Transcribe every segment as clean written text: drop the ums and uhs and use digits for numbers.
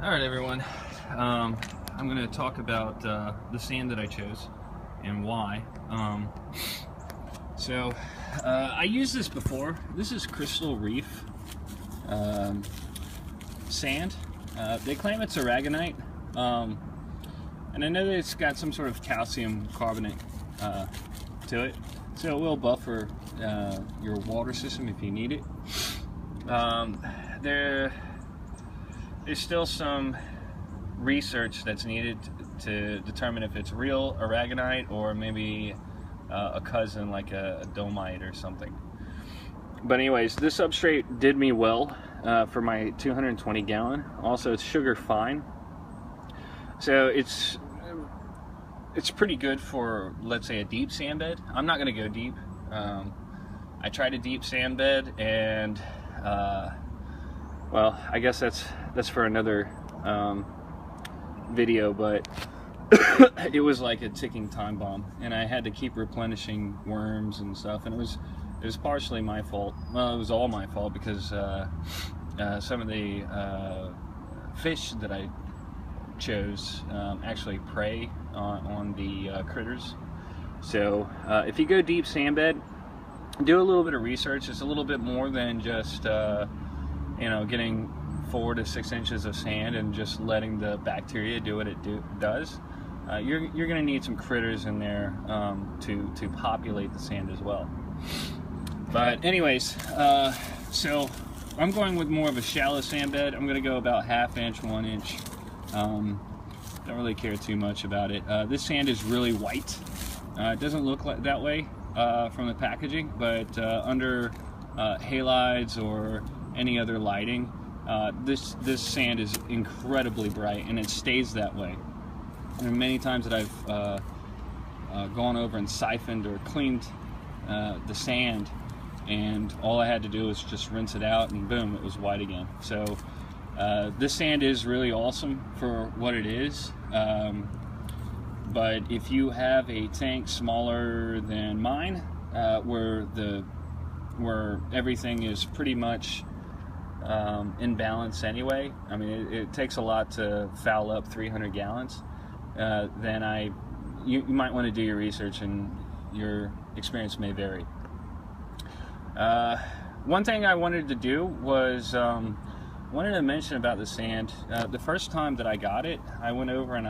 Alright everyone, I'm going to talk about the sand that I chose and why. I used this before. This is crystal reef sand. They claim it's aragonite, and I know that it's got some sort of calcium carbonate to it, so it will buffer your water system if you need it. There's still some research that's needed to determine if it's real aragonite or maybe a cousin like a domite or something. But anyways, this substrate did me well for my 220 gallon. Also, it's sugar fine, so it's pretty good for, let's say, a deep sand bed. I'm not going to go deep. I tried a deep sand bed, and well, I guess that's for another video, but it was like a ticking time bomb, and I had to keep replenishing worms and stuff, and it was partially my fault. Well, it was all my fault because some of the fish that I chose actually prey on the critters. So if you go deep sand bed, do a little bit of research. It's a little bit more than just you know, getting 4 to 6 inches of sand and just letting the bacteria do what it does. You're going to need some critters in there to populate the sand as well. But anyways, so I'm going with more of a shallow sand bed. I'm going to go about 1/2 inch, 1 inch. Don't really care too much about it. This sand is really white. It doesn't look like that way from the packaging, but under halides or any other lighting, this sand is incredibly bright, and it stays that way. There are many times that I've gone over and siphoned or cleaned the sand, and all I had to do was just rinse it out, and boom, it was white again. So this sand is really awesome for what it is. But if you have a tank smaller than mine, where everything is pretty much in balance anyway, I mean, it takes a lot to foul up 300 gallons, then you might want to do your research, and your experience may vary. One thing I wanted to do was wanted to mention about the sand. The first time that I got it, I went over and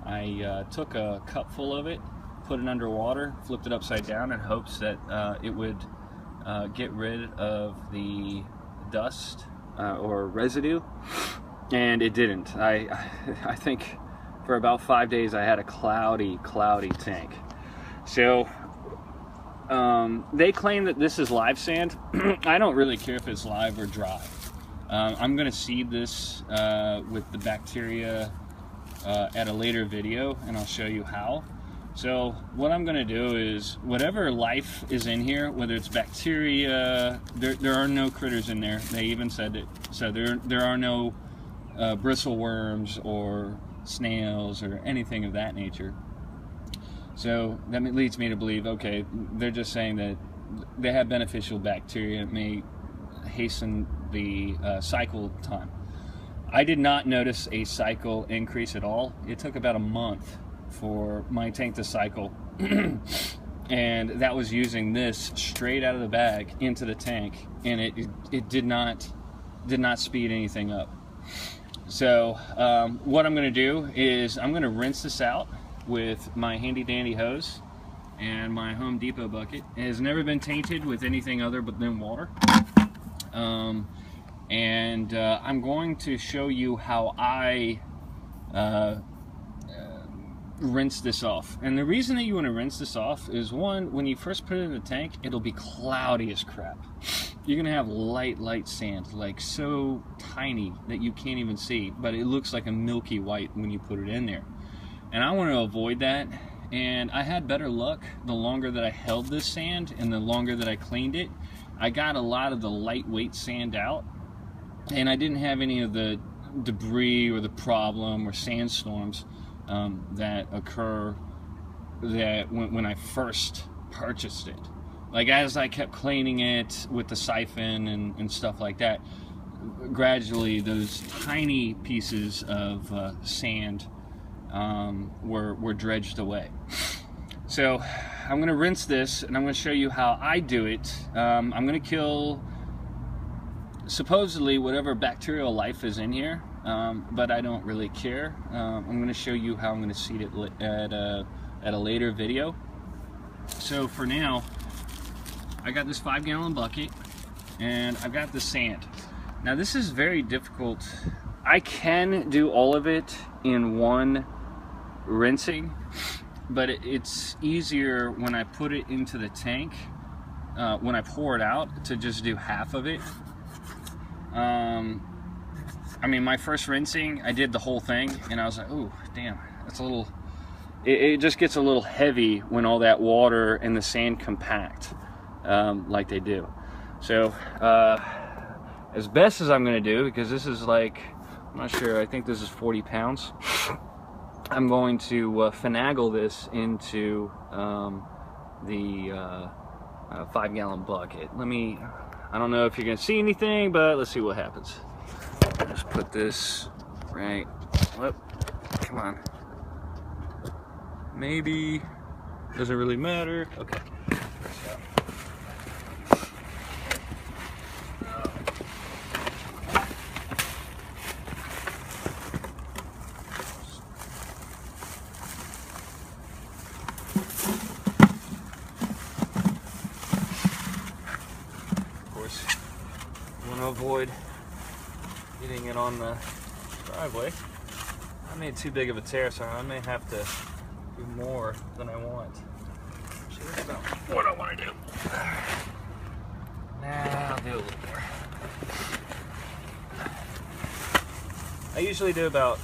I took a cup full of it, put it underwater, flipped it upside down in hopes that it would get rid of the dust or residue, and it didn't. I think for about 5 days I had a cloudy tank. So they claim that this is live sand. I don't really care if it's live or dry. I'm going to seed this with the bacteria at a later video, and I'll show you how. So what I'm going to do is, whatever life is in here, whether it's bacteria, there are no critters in there. They even said it. So there are no bristle worms or snails or anything of that nature. So that leads me to believe, okay, they're just saying that they have beneficial bacteria. It may hasten the cycle time. I did not notice a cycle increase at all. It took about a month for my tank to cycle, and that was using this straight out of the bag into the tank, and it did not speed anything up. So what I'm going to do is I'm going to rinse this out with my handy dandy hose and my Home Depot bucket. It has never been tainted with anything other than water. I'm going to show you how I rinse this off. And the reason that you want to rinse this off is, one, when you first put it in the tank, it'll be cloudy as crap. You're gonna have light sand, like so tiny that you can't even see, but it looks like a milky white when you put it in there. And I want to avoid that, and I had better luck the longer that I held this sand and the longer that I cleaned it. I got a lot of the lightweight sand out, and I didn't have any of the debris or the problem or sandstorms that occur when I first purchased it. Like, as I kept cleaning it with the siphon and stuff like that, gradually those tiny pieces of sand were dredged away. So I'm going to rinse this, and I'm going to show you how I do it. I'm going to kill supposedly whatever bacterial life is in here, but I don't really care. I'm going to show you how I'm going to seed it at a later video. So for now, I got this 5-gallon bucket, and I've got the sand. Now this is very difficult. I can do all of it in one rinsing, but it's easier when I put it into the tank, when I pour it out, to just do half of it. I mean, my first rinsing, I did the whole thing, and I was like, oh, damn, that's a little, it just gets a little heavy when all that water and the sand compact, like they do. So, as best as I'm going to do, because this is like, I'm not sure, I think this is 40 pounds, I'm going to finagle this into the 5-gallon bucket. I don't know if you're going to see anything, but let's see what happens. Just put this right, whoop, come on. Maybe, doesn't really matter. Okay. Avoid getting it on the driveway. I made too big of a tear, so I may have to do more than I want. Actually, that's about what I want to do. Now I'll do a little more. I usually do about,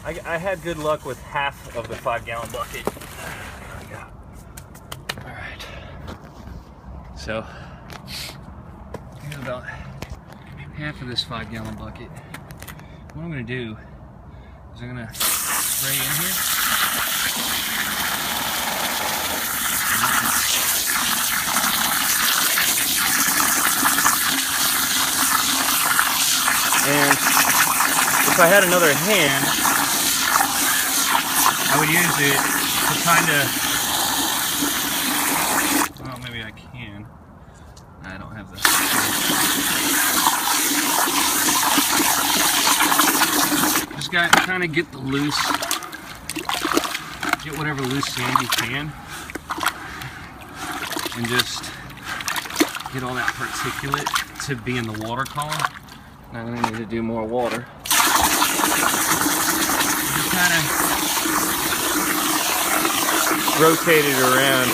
I had good luck with half of the 5-gallon bucket. There we go. Alright. So about half of this 5-gallon bucket. What I'm going to do is I'm going to spray in here. And if I had another hand, I would use it to kind of, well, maybe I can. I don't have the. Just got to kind of get the loose, get whatever loose sand you can, and just get all that particulate to be in the water column. Now I'm going to need to do more water. Just kind of rotate it around.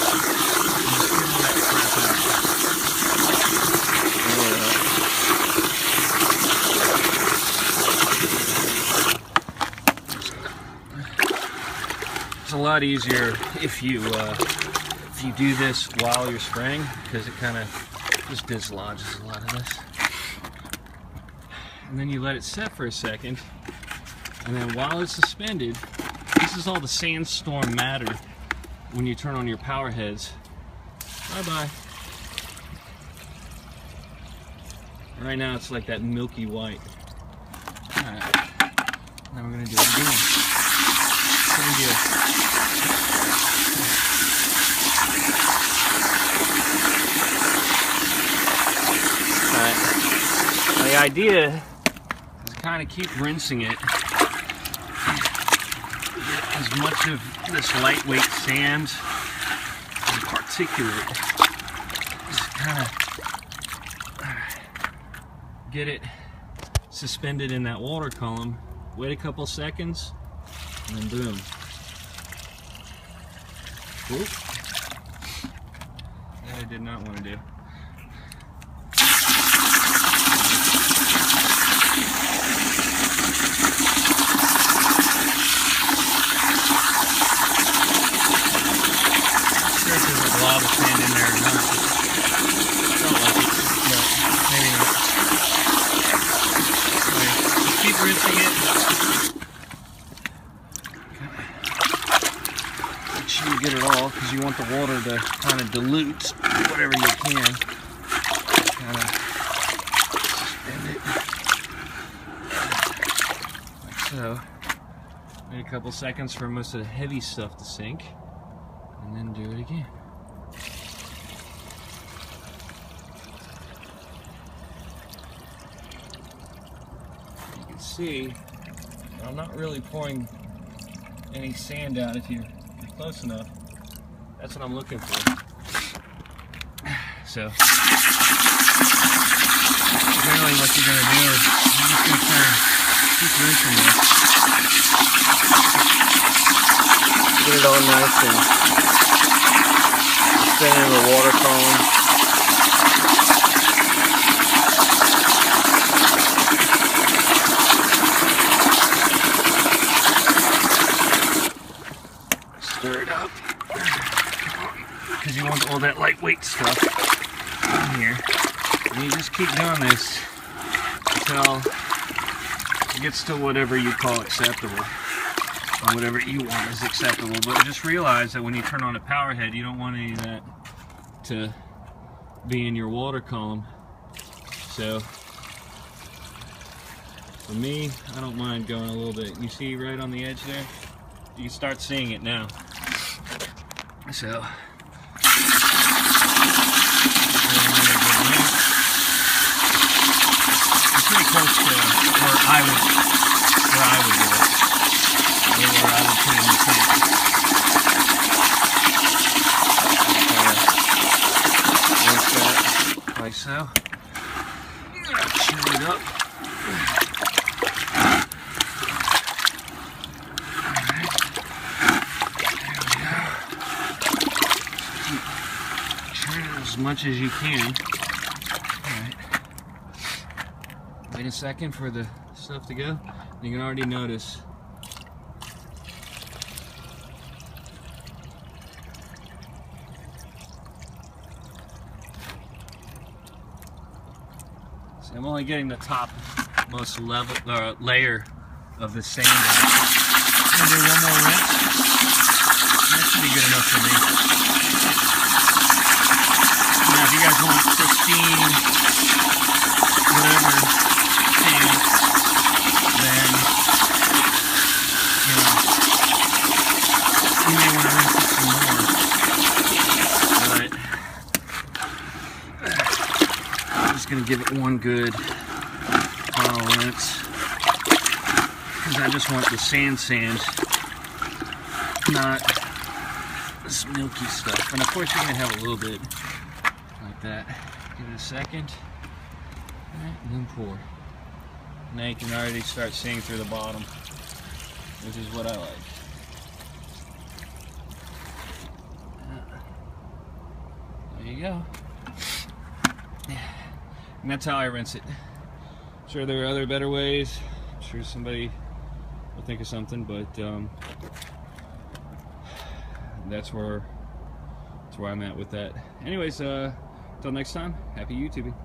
It's a lot easier if you do this while you're spraying, because it kind of just dislodges a lot of this. And then you let it set for a second, and then while it's suspended, this is all the sandstorm matter when you turn on your power heads. Bye-bye. Right now it's like that milky white. Alright, now we're going to do it again. Same deal. Alright, the idea is to kind of keep rinsing it. Get as much of this lightweight sand and particulate. Just kind of get it suspended in that water column. Wait a couple seconds, and then boom. Oop. That I did not want to do. Sure if there's a blob of sand in there or not. Felt like it, but maybe not. Anyway, just keep rinsing it. Make sure you get it all, because you want the water to kind of dilute whatever you can. Kind of it like so. Wait a couple seconds for most of the heavy stuff to sink, and then do it again. You can see I'm not really pouring any sand out if you're close enough. That's what I'm looking for. So generally what you're going to do is you're just going to kind of keep rinsing this. Get it all nice and spin in the water column. Stir it up because you want all that lightweight stuff in here. And you just keep doing this until it gets to whatever you call acceptable, or whatever you want is acceptable. But just realize that when you turn on a power head, you don't want any of that to be in your water column. So for me, I don't mind going a little bit. You see right on the edge there? You can start seeing it now. So pretty close to where I would do it, or where I would put in the tank. Like so. Shut it up. Alright. There we go. Turn it as much as you can. Wait a second for the stuff to go. You can already notice see, I'm only getting the top most level layer of the sand out. I'm gonna do one more rinse. That should be good enough for me. Now if you guys want pristine whatever sand, then you may want to rinse it some more. But I'm just going to give it one good final rinse because I just want the sand, not this milky stuff. And of course you're going to have a little bit like that. Give it a second. Alright, and then pour. Now you can already start seeing through the bottom, which is what I like. There you go. And that's how I rinse it. I'm sure there are other better ways. I'm sure somebody will think of something, but that's where I'm at with that. Anyways, until next time, happy YouTubing.